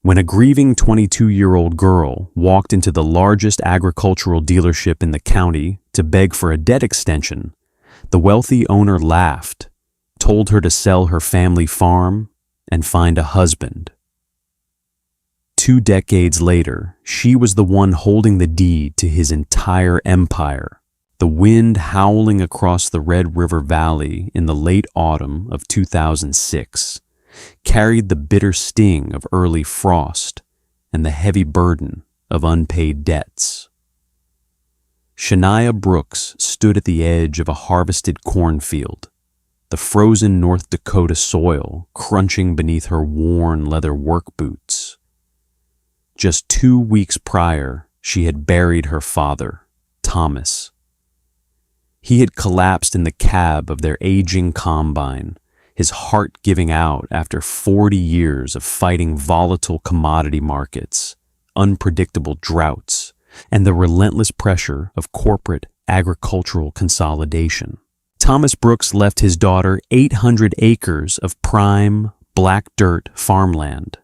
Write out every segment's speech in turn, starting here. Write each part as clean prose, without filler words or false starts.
When a grieving 22-year-old girl walked into the largest agricultural dealership in the county to beg for a debt extension, the wealthy owner laughed, told her to sell her family farm and find a husband. 2 decades later, she was the one holding the deed to his entire empire. The wind howling across the Red River Valley in the late autumn of 2006 carried the bitter sting of early frost and the heavy burden of unpaid debts. Shania Brooks stood at the edge of a harvested cornfield, the frozen North Dakota soil crunching beneath her worn leather work boots. Just 2 weeks prior, she had buried her father, Thomas. He had collapsed in the cab of their aging combine, his heart giving out after 40 years of fighting volatile commodity markets, unpredictable droughts, and the relentless pressure of corporate agricultural consolidation. Thomas Brooks left his daughter 800 acres of prime, black dirt farmland.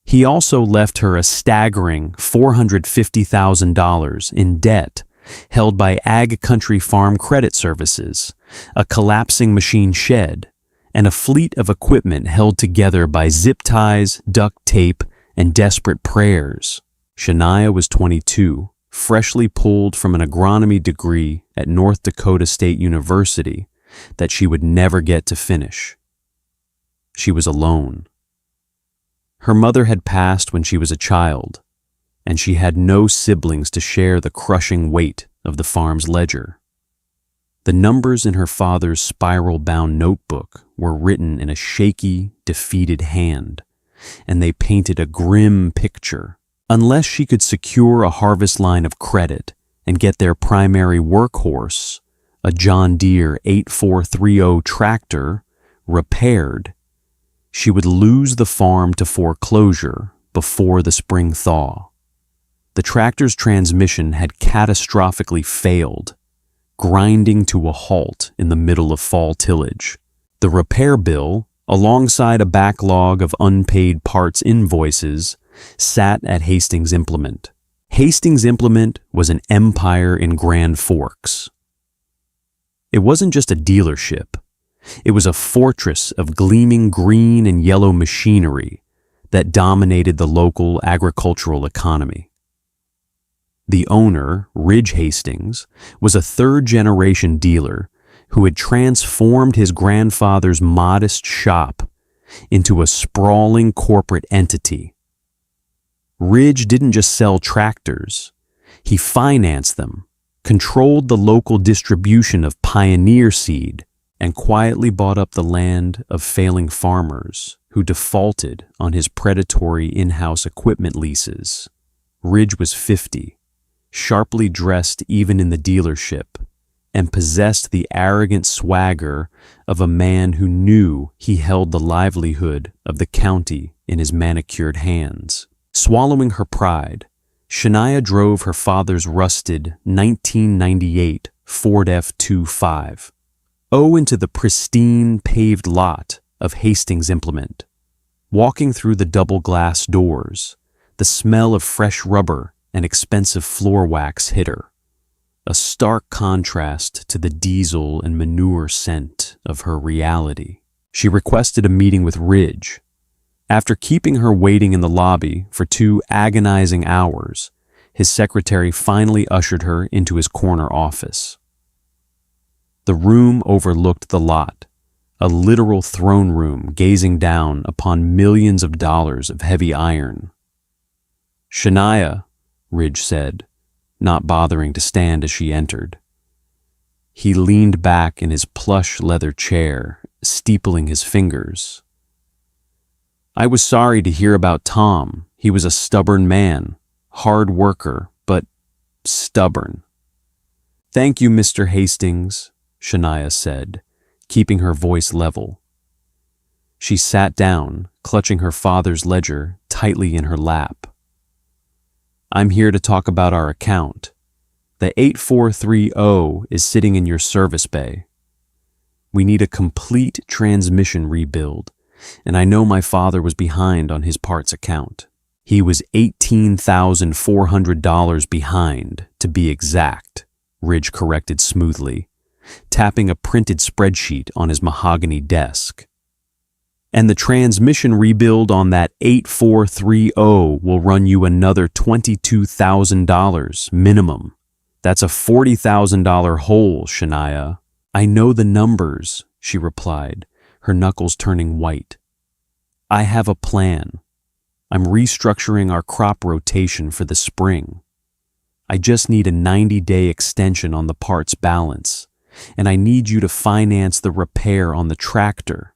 He also left her a staggering $450,000 in debt held by Ag Country Farm Credit Services, a collapsing machine shed, and a fleet of equipment held together by zip ties, duct tape, and desperate prayers. Shania was 22, freshly pulled from an agronomy degree at North Dakota State University that she would never get to finish. She was alone. Her mother had passed when she was a child, and she had no siblings to share the crushing weight of the farm's ledger. The numbers in her father's spiral-bound notebook were written in a shaky, defeated hand, and they painted a grim picture. Unless she could secure a harvest line of credit and get their primary workhorse, a John Deere 8430 tractor, repaired, she would lose the farm to foreclosure before the spring thaw. The tractor's transmission had catastrophically failed, grinding to a halt in the middle of fall tillage. The repair bill, alongside a backlog of unpaid parts invoices, sat at Hastings Implement. Hastings Implement was an empire in Grand Forks. It wasn't just a dealership. It was a fortress of gleaming green and yellow machinery that dominated the local agricultural economy. The owner, Ridge Hastings, was a third-generation dealer who had transformed his grandfather's modest shop into a sprawling corporate entity. Ridge didn't just sell tractors. He financed them, controlled the local distribution of Pioneer seed, and quietly bought up the land of failing farmers who defaulted on his predatory in-house equipment leases. Ridge was 50, sharply dressed even in the dealership, and possessed the arrogant swagger of a man who knew he held the livelihood of the county in his manicured hands. Swallowing her pride, Shania drove her father's rusted 1998 Ford F-25 into the pristine paved lot of Hastings Implement. Walking through the double glass doors, the smell of fresh rubber and expensive floor wax hit her, a stark contrast to the diesel and manure scent of her reality. She requested a meeting with Ridge. After keeping her waiting in the lobby for 2 agonizing hours, his secretary finally ushered her into his corner office. The room overlooked the lot, a literal throne room gazing down upon millions of dollars of heavy iron. "Shania," Ridge said, not bothering to stand as she entered. He leaned back in his plush leather chair, steepling his fingers. "I was sorry to hear about Tom. He was a stubborn man, hard worker, but stubborn." "Thank you, Mr. Hastings," Shania said, keeping her voice level. She sat down, clutching her father's ledger tightly in her lap. "I'm here to talk about our account. The 8430 is sitting in your service bay. We need a complete transmission rebuild and I know my father was behind on his parts account. He was $18,400 behind, to be exact, Ridge corrected smoothly, tapping a printed spreadsheet on his mahogany desk. And the transmission rebuild on that 8430 will run you another $22,000 minimum. That's a $40,000 hole, Shania. I know the numbers, she replied, her knuckles turning white. I have a plan. I'm restructuring our crop rotation for the spring. I just need a 90-day extension on the parts balance, and I need you to finance the repair on the tractor.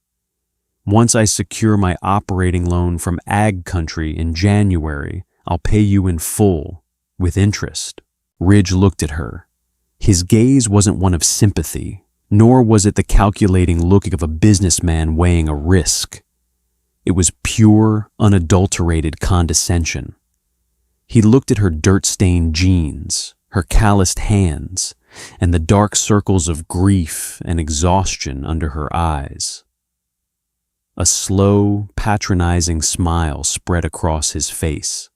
Once I secure my operating loan from Ag Country in January, I'll pay you in full, with interest. Ridge looked at her. His gaze wasn't one of sympathy, nor was it the calculating look of a businessman weighing a risk. It was pure, unadulterated condescension. He looked at her dirt-stained jeans, her calloused hands, and the dark circles of grief and exhaustion under her eyes. A slow, patronizing smile spread across his face.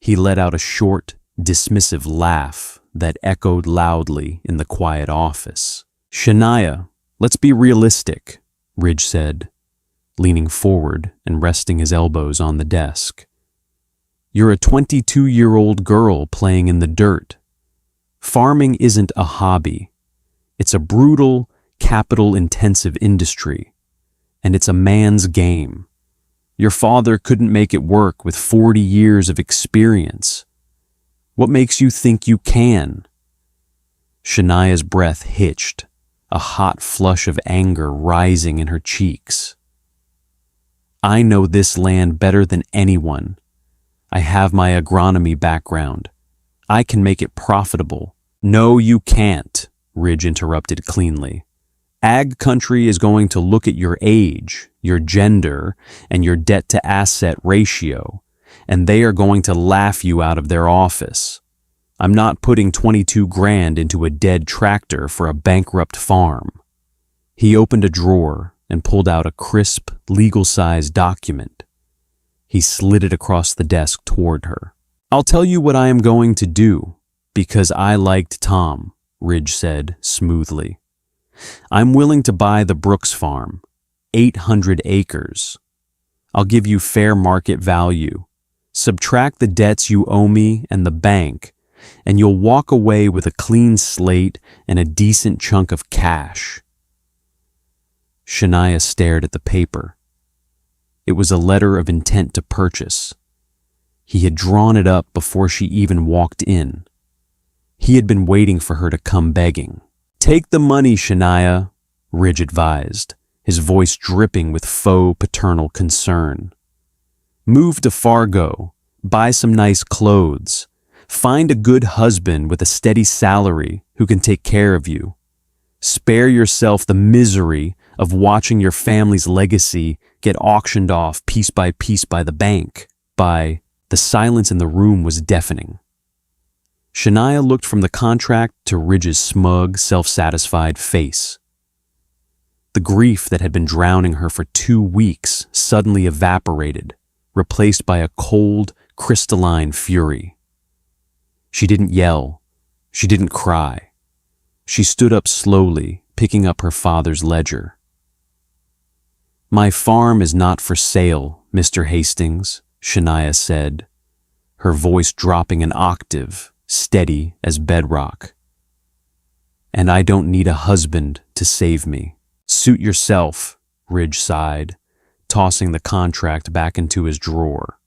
He let out a short, dismissive laugh that echoed loudly in the quiet office. Shania, let's be realistic, Ridge said, leaning forward and resting his elbows on the desk. You're a 22-year-old girl playing in the dirt. Farming isn't a hobby. It's a brutal, capital-intensive industry. And it's a man's game. Your father couldn't make it work with 40 years of experience. What makes you think you can? Shania's breath hitched, a hot flush of anger rising in her cheeks. I know this land better than anyone. I have my agronomy background. I can make it profitable. No, you can't, Ridge interrupted cleanly. Ag Country is going to look at your age, your gender, and your debt-to-asset ratio, and they are going to laugh you out of their office. I'm not putting 22 grand into a dead tractor for a bankrupt farm. He opened a drawer and pulled out a crisp, legal-sized document. He slid it across the desk toward her. I'll tell you what I am going to do, because I liked Tom, Ridge said smoothly. I'm willing to buy the Brooks farm, 800 acres. I'll give you fair market value. Subtract the debts you owe me and the bank, and you'll walk away with a clean slate and a decent chunk of cash. Shania stared at the paper. It was a letter of intent to purchase. He had drawn it up before she even walked in. He had been waiting for her to come begging. Take the money, Shania, Ridge advised, his voice dripping with faux paternal concern. Move to Fargo, buy some nice clothes, find a good husband with a steady salary who can take care of you. Spare yourself the misery of watching your family's legacy get auctioned off piece by the bank. The silence in the room was deafening. Shania looked from the contract to Ridge's smug, self-satisfied face. The grief that had been drowning her for 2 weeks suddenly evaporated, replaced by a cold, crystalline fury. She didn't yell. She didn't cry. She stood up slowly, picking up her father's ledger. My farm is not for sale, Mr. Hastings, Shania said, her voice dropping an octave, steady as bedrock. And I don't need a husband to save me. Suit yourself, Ridge sighed, tossing the contract back into his drawer.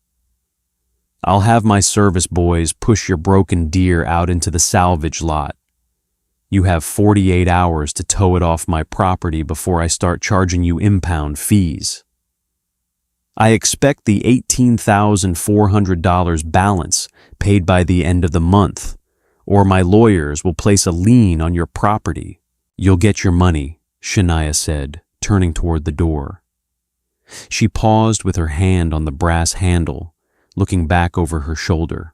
I'll have my service boys push your broken deer out into the salvage lot. You have 48 hours to tow it off my property before I start charging you impound fees. I expect the $18,400 balance paid by the end of the month, or my lawyers will place a lien on your property. You'll get your money, Shania said, turning toward the door. She paused with her hand on the brass handle, looking back over her shoulder.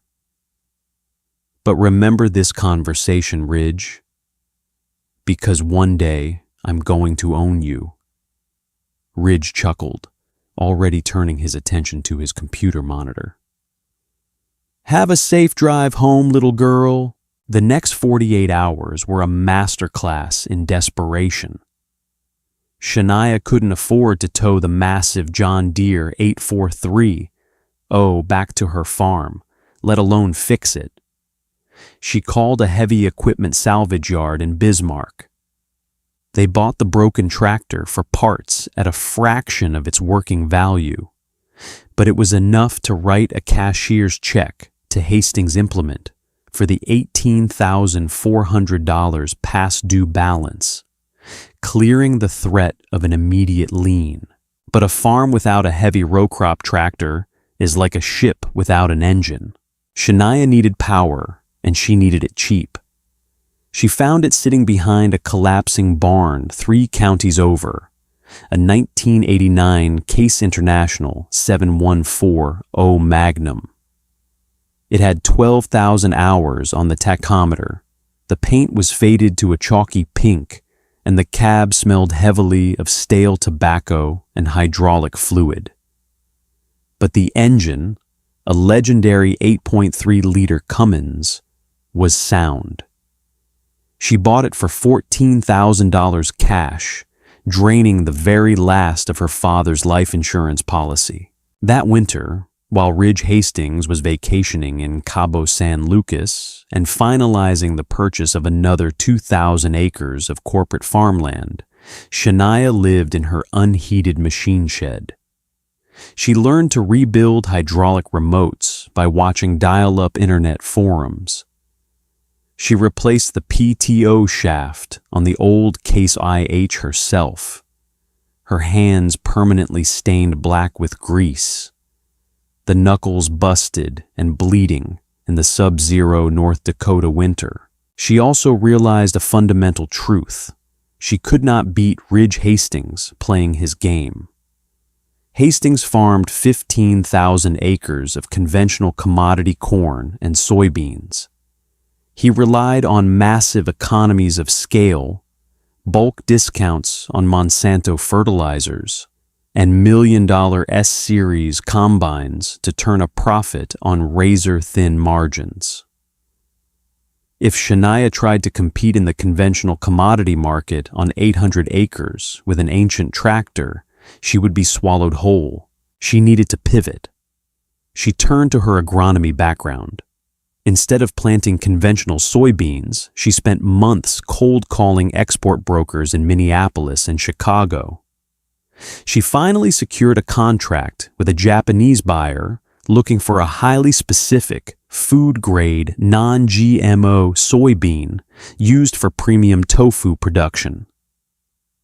But remember this conversation, Ridge, because one day I'm going to own you. Ridge chuckled, already turning his attention to his computer monitor. Have a safe drive home, little girl. The next 48 hours were a masterclass in desperation. Shania couldn't afford to tow the massive John Deere 843 back to her farm, let alone fix it. She called a heavy equipment salvage yard in Bismarck. They bought the broken tractor for parts at a fraction of its working value, but it was enough to write a cashier's check to Hastings Implement for the $18,400 past due balance, clearing the threat of an immediate lien. But a farm without a heavy row crop tractor is like a ship without an engine. Shania needed power, and she needed it cheap. She found it sitting behind a collapsing barn 3 counties over, a 1989 Case International 714-0 Magnum. It had 12,000 hours on the tachometer. The paint was faded to a chalky pink, and the cab smelled heavily of stale tobacco and hydraulic fluid. But the engine, a legendary 8.3-liter Cummins, was sound. She bought it for $14,000 cash, draining the very last of her father's life insurance policy. That winter, while Ridge Hastings was vacationing in Cabo San Lucas and finalizing the purchase of another 2,000 acres of corporate farmland, Shania lived in her unheated machine shed. She learned to rebuild hydraulic remotes by watching dial-up internet forums. She replaced the PTO shaft on the old Case IH herself, her hands permanently stained black with grease, the knuckles busted and bleeding in the sub-zero North Dakota winter. She also realized a fundamental truth. She could not beat Ridge Hastings playing his game. Hastings farmed 15,000 acres of conventional commodity corn and soybeans. He relied on massive economies of scale, bulk discounts on Monsanto fertilizers, and million-dollar S-Series combines to turn a profit on razor-thin margins. If Shania tried to compete in the conventional commodity market on 800 acres with an ancient tractor, she would be swallowed whole. She needed to pivot. She turned to her agronomy background. Instead of planting conventional soybeans, she spent months cold-calling export brokers in Minneapolis and Chicago. She finally secured a contract with a Japanese buyer looking for a highly specific, food-grade, non-GMO soybean used for premium tofu production.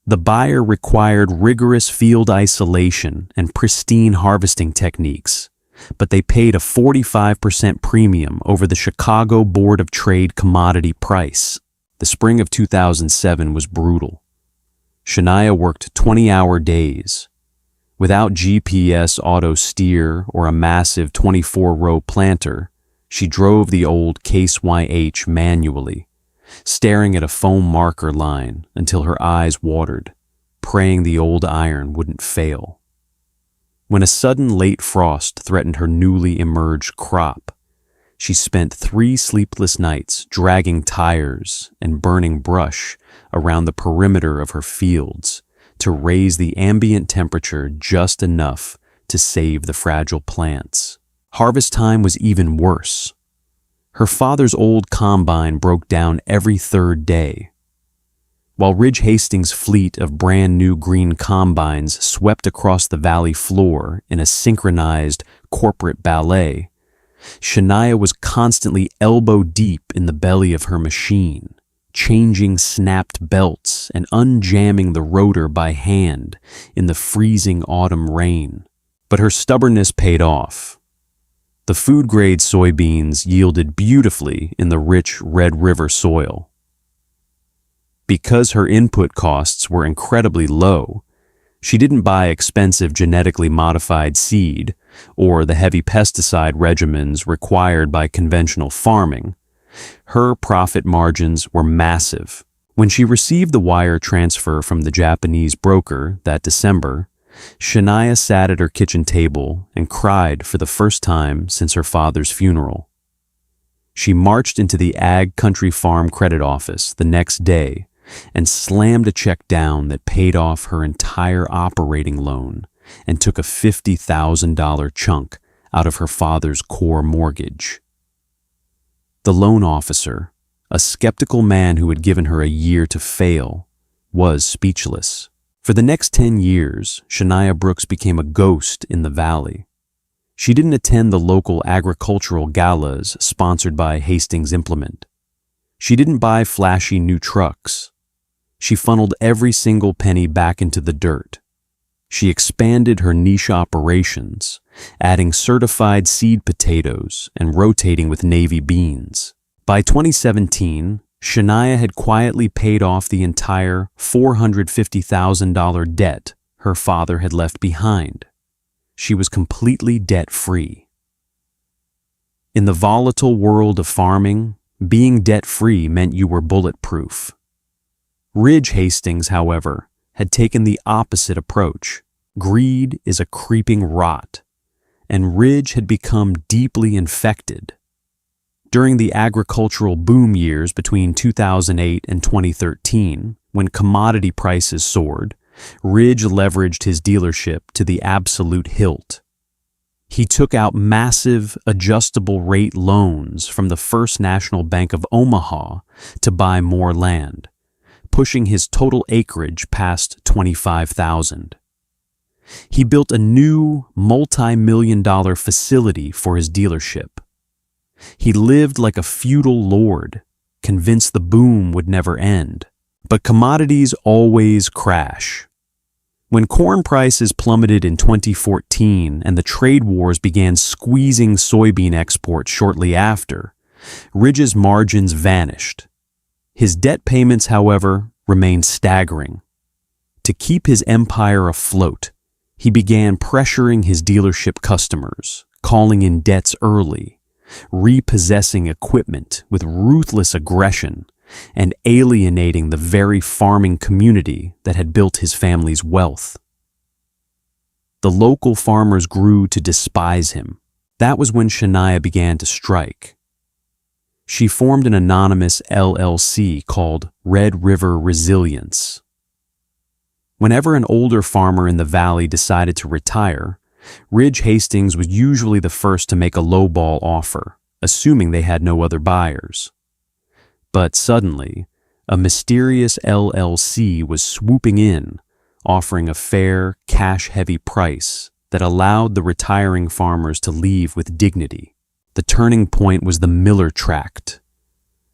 The buyer required rigorous field isolation and pristine harvesting techniques, but they paid a 45% premium over the Chicago Board of Trade commodity price. The spring of 2007 was brutal. Shania worked 20-hour days. Without GPS auto steer or a massive 24-row planter, she drove the old Case YH manually, staring at a foam marker line until her eyes watered, praying the old iron wouldn't fail. When a sudden late frost threatened her newly emerged crop, she spent 3 sleepless nights dragging tires and burning brush around the perimeter of her fields to raise the ambient temperature just enough to save the fragile plants. Harvest time was even worse. Her father's old combine broke down every 3rd day. While Ridge Hastings' fleet of brand new green combines swept across the valley floor in a synchronized corporate ballet, Shania was constantly elbow deep in the belly of her machine, changing snapped belts and unjamming the rotor by hand in the freezing autumn rain. But her stubbornness paid off. The food-grade soybeans yielded beautifully in the rich Red River soil. Because her input costs were incredibly low, she didn't buy expensive genetically modified seed or the heavy pesticide regimens required by conventional farming. Her profit margins were massive. When she received the wire transfer from the Japanese broker that December, Shania sat at her kitchen table and cried for the first time since her father's funeral. She marched into the Ag Country Farm credit office the next day and slammed a check down that paid off her entire operating loan and took a $50,000 chunk out of her father's core mortgage. The loan officer, a skeptical man who had given her a year to fail, was speechless. For the next 10 years, Shania Brooks became a ghost in the valley. She didn't attend the local agricultural galas sponsored by Hastings Implement. She didn't buy flashy new trucks. She funneled every single penny back into the dirt. She expanded her niche operations, adding certified seed potatoes and rotating with navy beans. By 2017, Shania had quietly paid off the entire $450,000 debt her father had left behind. She was completely debt-free. In the volatile world of farming, being debt-free meant you were bulletproof. Ridge Hastings, however, had taken the opposite approach. Greed is a creeping rot, and Ridge had become deeply infected. During the agricultural boom years between 2008 and 2013, when commodity prices soared, Ridge leveraged his dealership to the absolute hilt. He took out massive adjustable rate loans from the First National Bank of Omaha to buy more land, pushing his total acreage past 25,000. He built a new multi-million-dollar facility for his dealership. He lived like a feudal lord, convinced the boom would never end. But commodities always crash. When corn prices plummeted in 2014 and the trade wars began squeezing soybean exports shortly after, Ridge's margins vanished. His debt payments, however, remained staggering. To keep his empire afloat, he began pressuring his dealership customers, calling in debts early, repossessing equipment with ruthless aggression, and alienating the very farming community that had built his family's wealth. The local farmers grew to despise him. That was when Shania began to strike. She formed an anonymous LLC called Red River Resilience. Whenever an older farmer in the valley decided to retire, Ridge Hastings was usually the first to make a lowball offer, assuming they had no other buyers. But suddenly, a mysterious LLC was swooping in, offering a fair, cash-heavy price that allowed the retiring farmers to leave with dignity. The turning point was the Miller Tract,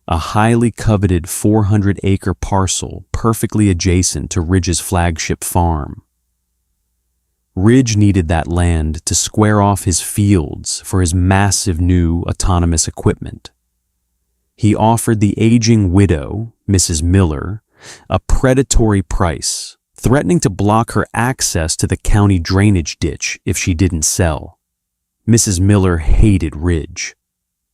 a highly coveted 400-acre parcel perfectly adjacent to Ridge's flagship farm. Ridge needed that land to square off his fields for his massive new autonomous equipment. He offered the aging widow, Mrs. Miller, a predatory price, threatening to block her access to the county drainage ditch if she didn't sell. Mrs. Miller hated Ridge.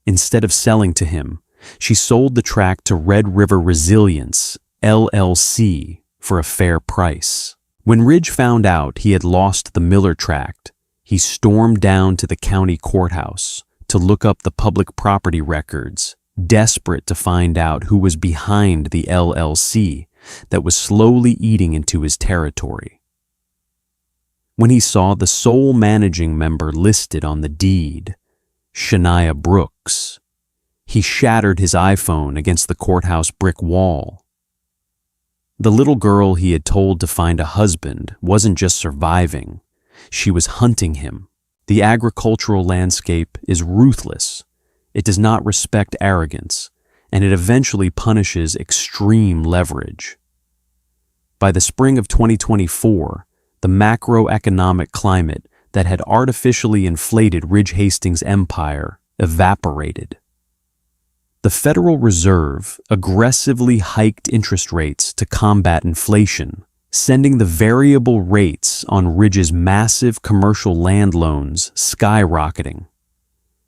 Instead of selling to him, she sold the tract to Red River Resilience, LLC, for a fair price. When Ridge found out he had lost the Miller tract, he stormed down to the county courthouse to look up the public property records, desperate to find out who was behind the LLC that was slowly eating into his territory. When he saw the sole managing member listed on the deed, Shania Brooks, he shattered his iPhone against the courthouse brick wall. The little girl he had told to find a husband wasn't just surviving, she was hunting him. The agricultural landscape is ruthless. It does not respect arrogance, and it eventually punishes extreme leverage. By the spring of 2024, the macroeconomic climate that had artificially inflated Ridge Hastings' empire evaporated. The Federal Reserve aggressively hiked interest rates to combat inflation, sending the variable rates on Ridge's massive commercial land loans skyrocketing.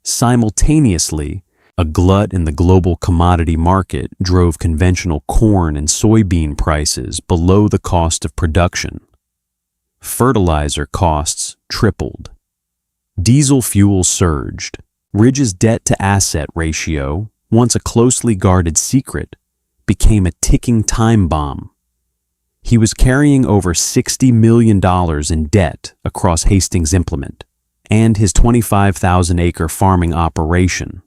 Simultaneously, a glut in the global commodity market drove conventional corn and soybean prices below the cost of production. Fertilizer costs tripled. Diesel fuel surged. Ridge's debt-to-asset ratio, once a closely guarded secret, became a ticking time bomb. He was carrying over $60 million in debt across Hastings Implement and his 25,000-acre farming operation.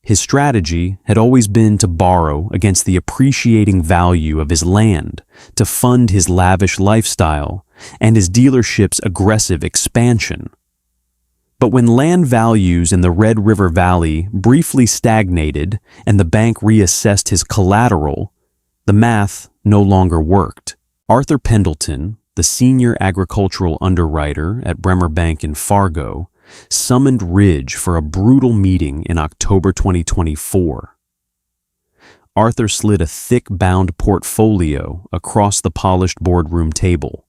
His strategy had always been to borrow against the appreciating value of his land to fund his lavish lifestyle and his dealership's aggressive expansion. But when land values in the Red River Valley briefly stagnated and the bank reassessed his collateral, the math no longer worked. Arthur Pendleton, the senior agricultural underwriter at Bremer Bank in Fargo, summoned Ridge for a brutal meeting in October 2024. Arthur slid a thick-bound portfolio across the polished boardroom table,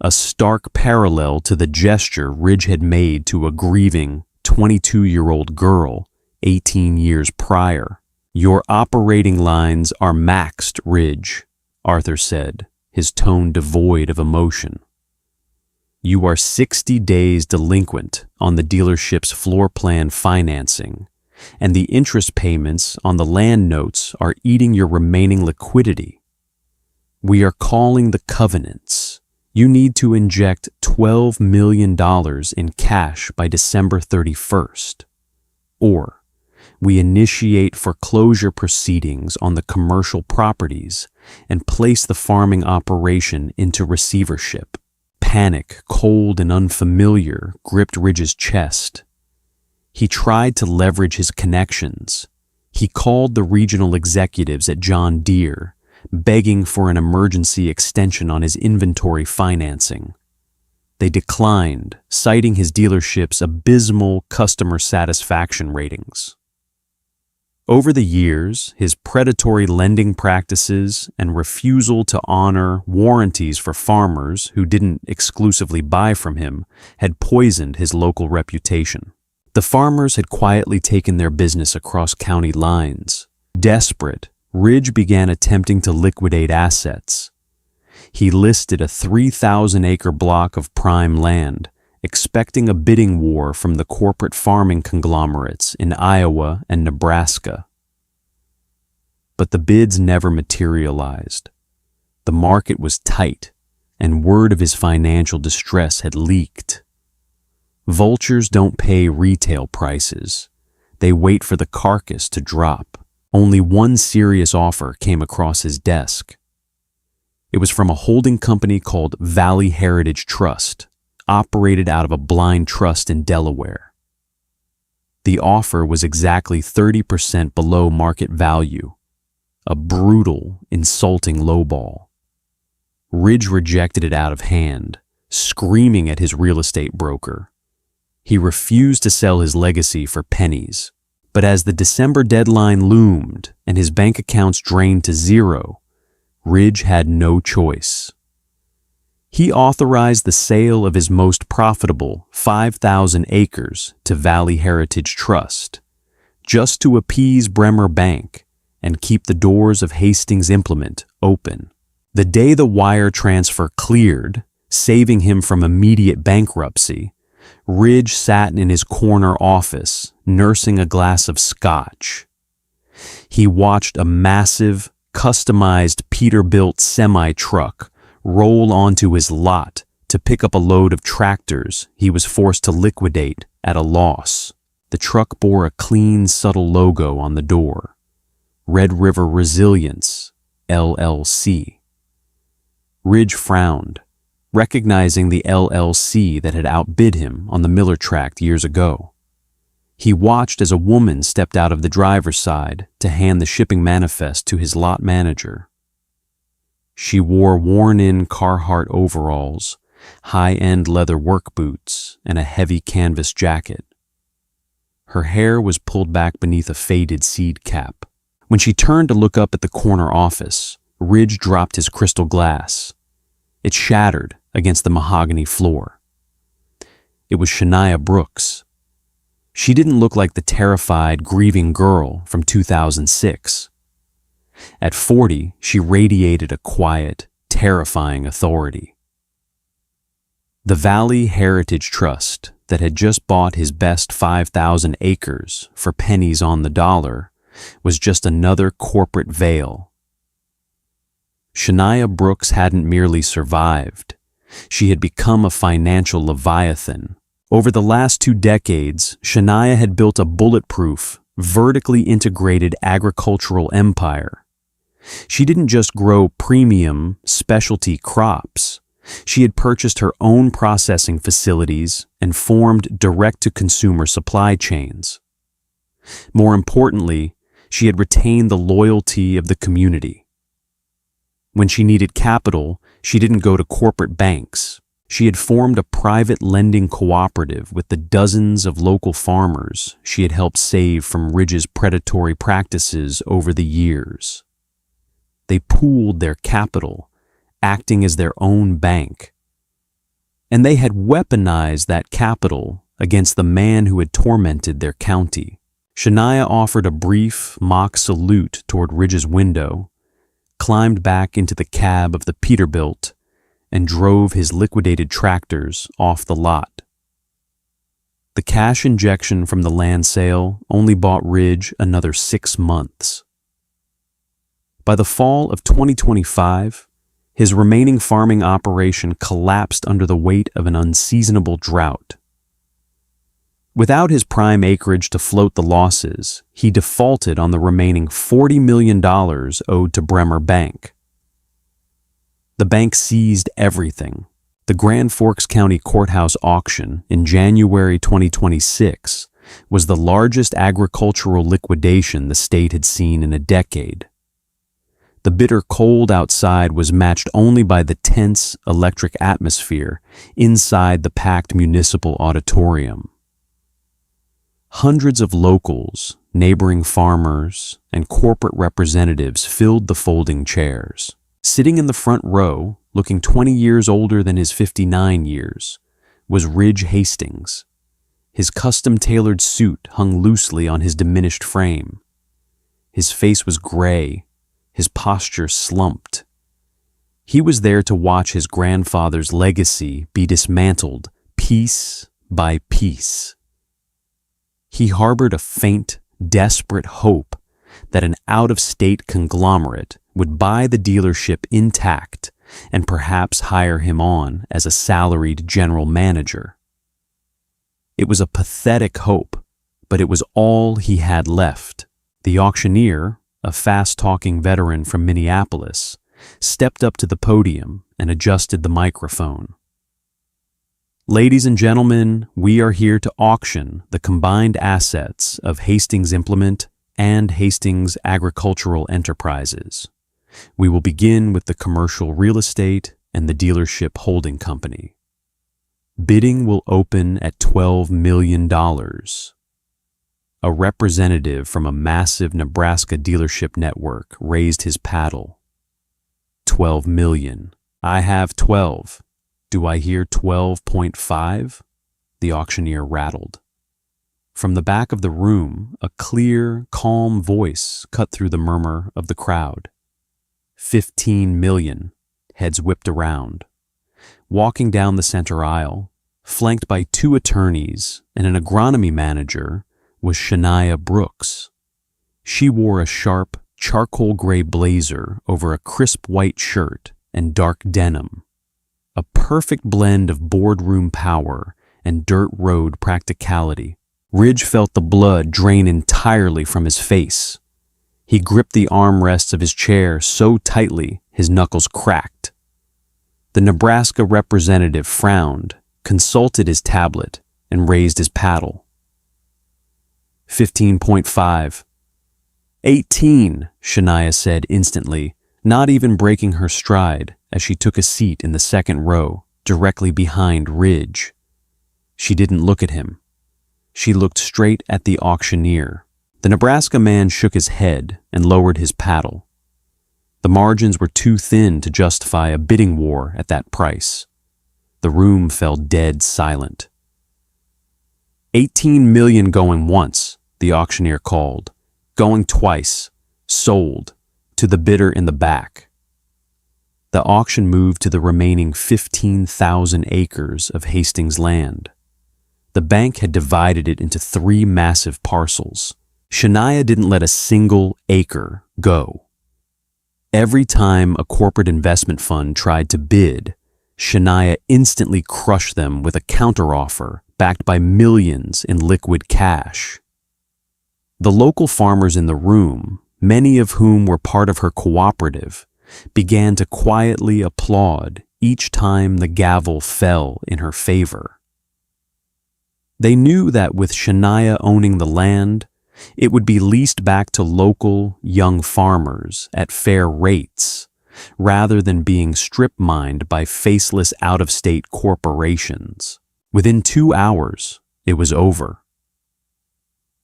a stark parallel to the gesture Ridge had made to a grieving 22-year-old girl 18 years prior. "Your operating lines are maxed, Ridge," Arthur said, his tone devoid of emotion. "You are 60 days delinquent on the dealership's floor plan financing, and the interest payments on the land notes are eating your remaining liquidity. We are calling the covenants. You need to inject $12 million in cash by December 31st, or we initiate foreclosure proceedings on the commercial properties and place the farming operation into receivership." Panic, cold and unfamiliar, gripped Ridge's chest. He tried to leverage his connections. He called the regional executives at John Deere, begging for an emergency extension on his inventory financing. They declined, citing his dealership's abysmal customer satisfaction ratings. Over the years, his predatory lending practices and refusal to honor warranties for farmers who didn't exclusively buy from him had poisoned his local reputation. The farmers had quietly taken their business across county lines. Desperate, Ridge began attempting to liquidate assets. He listed a 3,000-acre block of prime land, expecting a bidding war from the corporate farming conglomerates in Iowa and Nebraska. But the bids never materialized. The market was tight, and word of his financial distress had leaked. Vultures don't pay retail prices. They wait for the carcass to drop. Only one serious offer came across his desk. It was from a holding company called Valley Heritage Trust, operated out of a blind trust in Delaware. The offer was exactly 30% below market value, a brutal, insulting lowball. Ridge rejected it out of hand, screaming at his real estate broker. He refused to sell his legacy for pennies, but as the December deadline loomed and his bank accounts drained to zero, Ridge had no choice. He authorized the sale of his most profitable 5,000 acres to Valley Heritage Trust, just to appease Bremer Bank and keep the doors of Hastings Implement open. The day the wire transfer cleared, saving him from immediate bankruptcy, Ridge sat in his corner office, nursing a glass of scotch. He watched a massive, customized Peterbilt semi-truck roll onto his lot to pick up a load of tractors he was forced to liquidate at a loss. The truck bore a clean, subtle logo on the door: Red River Resilience, LLC. Ridge frowned, recognizing the LLC that had outbid him on the Miller tract years ago. He watched as a woman stepped out of the driver's side to hand the shipping manifest to his lot manager. She wore worn-in Carhartt overalls, high-end leather work boots, and a heavy canvas jacket. Her hair was pulled back beneath a faded seed cap. When she turned to look up at the corner office, Ridge dropped his crystal glass. It shattered against the mahogany floor. It was Shania Brooks. She didn't look like the terrified, grieving girl from 2006. At 40, she radiated a quiet, terrifying authority. The Valley Heritage Trust that had just bought his best 5,000 acres for pennies on the dollar was just another corporate veil. Shania Brooks hadn't merely survived. She had become a financial leviathan. Over the last 2 decades, Shania had built a bulletproof, vertically integrated agricultural empire. She didn't just grow premium, specialty crops. She had purchased her own processing facilities and formed direct-to-consumer supply chains. More importantly, she had retained the loyalty of the community. When she needed capital, she didn't go to corporate banks. She had formed a private lending cooperative with the dozens of local farmers she had helped save from Ridge's predatory practices over the years. They pooled their capital, acting as their own bank. And they had weaponized that capital against the man who had tormented their county. Shania offered a brief mock salute toward Ridge's window, climbed back into the cab of the Peterbilt, and drove his liquidated tractors off the lot. The cash injection from the land sale only bought Ridge another 6 months. By the fall of 2025, his remaining farming operation collapsed under the weight of an unseasonable drought. Without his prime acreage to float the losses, he defaulted on the remaining $40 million owed to Bremer Bank. The bank seized everything. The Grand Forks County Courthouse auction in January 2026 was the largest agricultural liquidation the state had seen in a decade. The bitter cold outside was matched only by the tense electric atmosphere inside the packed municipal auditorium. Hundreds of locals, neighboring farmers, and corporate representatives filled the folding chairs. Sitting in the front row, looking 20 years older than his 59 years, was Ridge Hastings. His custom-tailored suit hung loosely on his diminished frame. His face was gray, his posture slumped. He was there to watch his grandfather's legacy be dismantled piece by piece. He harbored a faint, desperate hope that an out-of-state conglomerate would buy the dealership intact and perhaps hire him on as a salaried general manager. It was a pathetic hope, but it was all he had left. The auctioneer, a fast-talking veteran from Minneapolis, stepped up to the podium and adjusted the microphone. Ladies and gentlemen, we are here to auction the combined assets of Hastings Implement and Hastings Agricultural Enterprises. We will begin with the commercial real estate and the dealership holding company. Bidding will open at $12 million. A representative from a massive Nebraska dealership network raised his paddle. 12 million. I have 12. Do I hear 12.5? The auctioneer rattled. From the back of the room, a clear, calm voice cut through the murmur of the crowd. 15 million. Heads whipped around. Walking down the center aisle, flanked by 2 attorneys and an agronomy manager, was Shania Brooks. She wore a sharp, charcoal gray blazer over a crisp white shirt and dark denim. A perfect blend of boardroom power and dirt road practicality. Ridge felt the blood drain entirely from his face. He gripped the armrests of his chair so tightly his knuckles cracked. The Nebraska representative frowned, consulted his tablet, and raised his paddle. 15.5. 18, Shania said instantly, not even breaking her stride as she took a seat in the second row, directly behind Ridge. She didn't look at him. She looked straight at the auctioneer. The Nebraska man shook his head and lowered his paddle. The margins were too thin to justify a bidding war at that price. The room fell dead silent. 18 million going once, the auctioneer called. Going twice. Sold. To the bidder in the back. the auction moved to the remaining 15,000 acres of Hastings land. The bank had divided it into 3 massive parcels. Shania didn't let a single acre go. Every time a corporate investment fund tried to bid, Shania instantly crushed them with a counteroffer backed by millions in liquid cash. The local farmers in the room, many of whom were part of her cooperative, began to quietly applaud each time the gavel fell in her favor. They knew that with Shania owning the land, it would be leased back to local, young farmers at fair rates, rather than being strip-mined by faceless out-of-state corporations. Within 2 hours, it was over.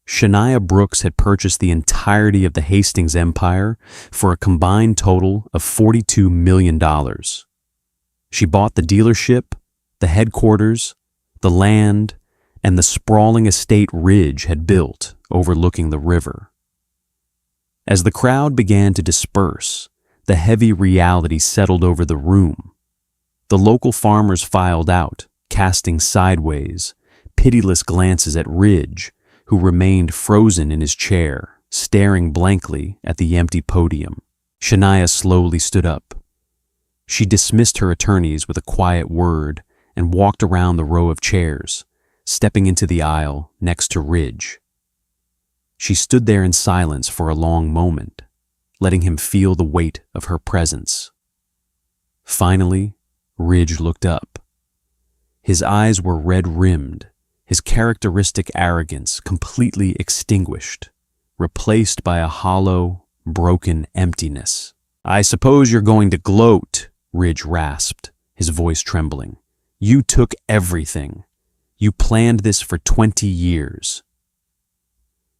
Shania Brooks had purchased the entirety of the Hastings Empire for a combined total of $42 million. She bought the dealership, the headquarters, the land, and the sprawling estate Ridge had built overlooking the river. As the crowd began to disperse, the heavy reality settled over the room. The local farmers filed out, casting sideways, pitiless glances at Ridge, who remained frozen in his chair, staring blankly at the empty podium. Shania slowly stood up. She dismissed her attorneys with a quiet word and walked around the row of chairs, stepping into the aisle next to Ridge. She stood there in silence for a long moment, letting him feel the weight of her presence. Finally, Ridge looked up. His eyes were red-rimmed, his characteristic arrogance completely extinguished, replaced by a hollow, broken emptiness. "I suppose you're going to gloat," Ridge rasped, his voice trembling. "You took everything. You planned this for 20 years.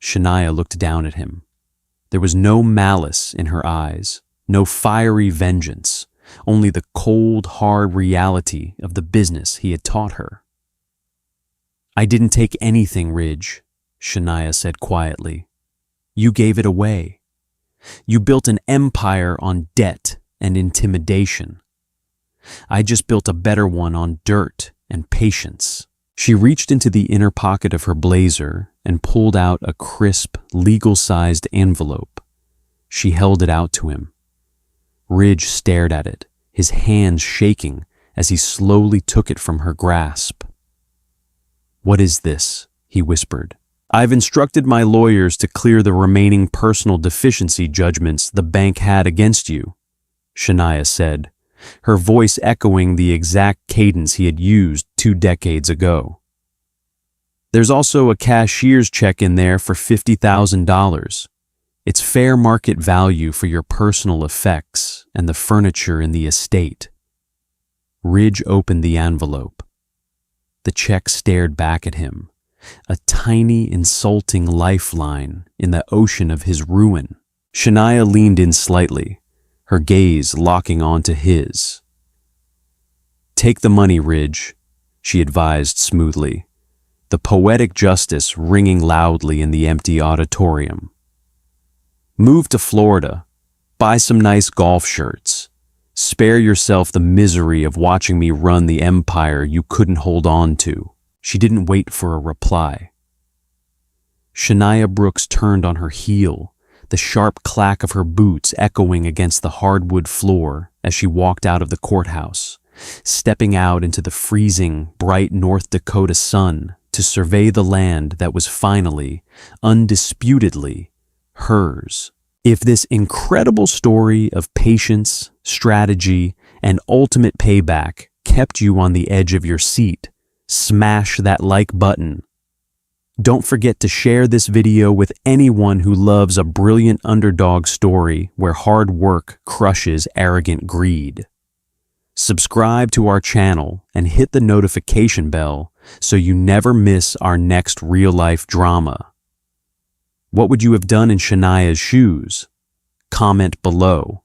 Shania looked down at him. There was no malice in her eyes, no fiery vengeance, only the cold, hard reality of the business he had taught her. "I didn't take anything, Ridge," Shania said quietly. "You gave it away. You built an empire on debt and intimidation. I just built a better one on dirt and patience." She reached into the inner pocket of her blazer and pulled out a crisp, legal-sized envelope. She held it out to him. Ridge stared at it, his hands shaking as he slowly took it from her grasp. "What is this?" he whispered. "I've instructed my lawyers to clear the remaining personal deficiency judgments the bank had against you," Shania said, her voice echoing the exact cadence he had used 2 decades ago. "There's also a cashier's check in there for $50,000. It's fair market value for your personal effects and the furniture in the estate." Ridge opened the envelope. The check stared back at him, a tiny, insulting lifeline in the ocean of his ruin. Shania leaned in slightly, her gaze locking onto his. "Take the money, Ridge," she advised smoothly, the poetic justice ringing loudly in the empty auditorium. "Move to Florida, buy some nice golf shirts. Spare yourself the misery of watching me run the empire you couldn't hold on to." She didn't wait for a reply. Shania Brooks turned on her heel, the sharp clack of her boots echoing against the hardwood floor as she walked out of the courthouse, stepping out into the freezing, bright North Dakota sun to survey the land that was finally, undisputedly, hers. If this incredible story of patience, strategy, and ultimate payback kept you on the edge of your seat, smash that like button. Don't forget to share this video with anyone who loves a brilliant underdog story where hard work crushes arrogant greed. Subscribe to our channel and hit the notification bell so you never miss our next real-life drama. What would you have done in Shania's shoes? Comment below.